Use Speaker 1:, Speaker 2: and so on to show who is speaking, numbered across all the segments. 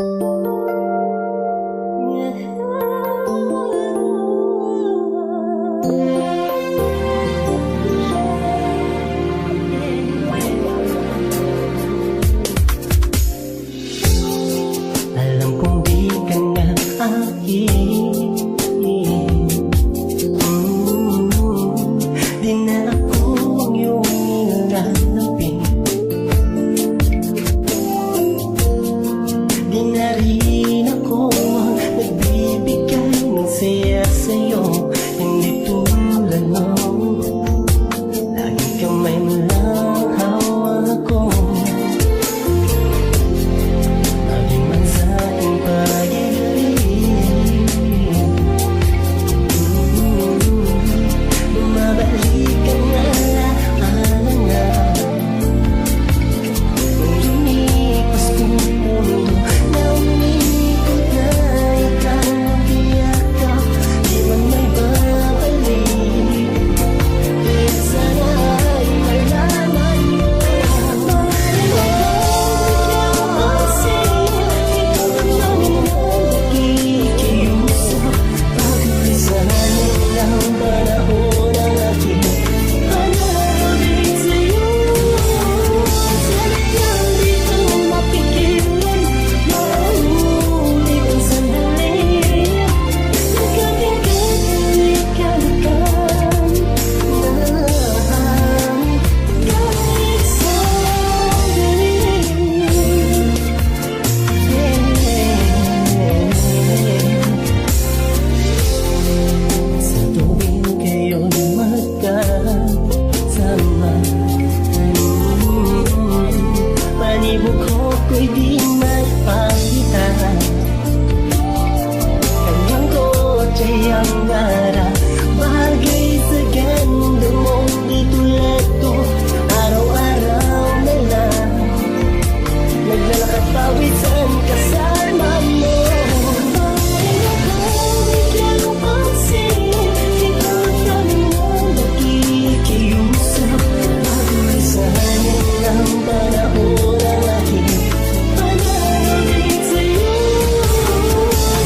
Speaker 1: Alam kong di ka na akin, di na ako ang iyong nilalapin, di na rin ako ang nagbibigay ng saya sa'yo. Hindi tulad mo, laging kamay mo lang hawak ko. Laging man sa aking pag-ibig, bumabalik ka na alangan. Nung lumipas kong mundo na umikot na ikaw ang tiyakap, di man may babalik. Kaya sana ay malaman mo, parang ako kasi ikaw ang namin ang nakikiusap. Bakit sana'y lang panahon ang aking panahon sa'yo? Sana lang di ko mapigilan, maulit ang sandali. Nagkating kalikan na kahit sandali. Sa tuwing kayo'y magkasama, panibog ko'y di magpalitan. Kanyang kotsa'y ang harap, bagay sa ganda mong itulad ko. Araw-araw na lang naglalakad pawisan kasama mo. Parang ako biglang pansin, ikaw ang namin ang nakikiusap. Bago sana'y lang panahon ang aking panahon sa'yo.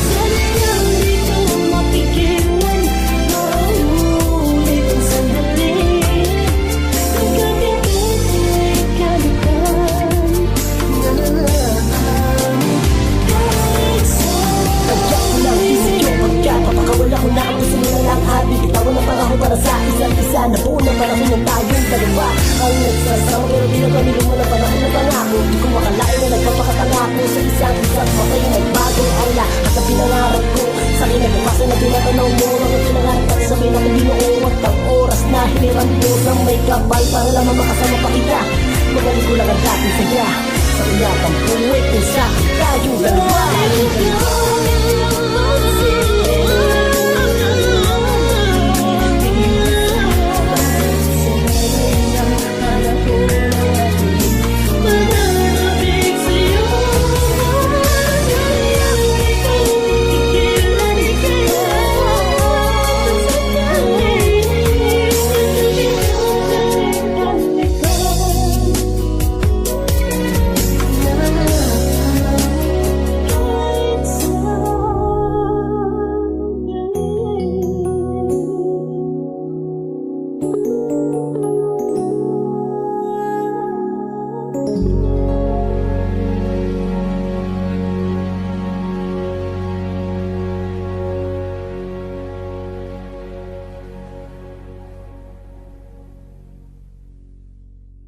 Speaker 1: Sana lang di ko mapigilan, maulit ang sandali. Nagkating kalikan Tagyak ko lang isip yung pagkat papakawala ko na ang gusto mo na lang at bibitawan ng panahon para sa isa't isa. Nabuo ng panahon ng tayong dalawa ang nagsasama, pero di na kami naman ang panahon na pangako. Di ko makalain na nagpapakatangako sa isa't isa't makay nagbagong ang lahat na pinangarap ko. Sa akin nagpapasa na tinatanaw mo mga pinangarap at sabi na hindi noong at ang oras na hiniram ko ng may kapal para lamang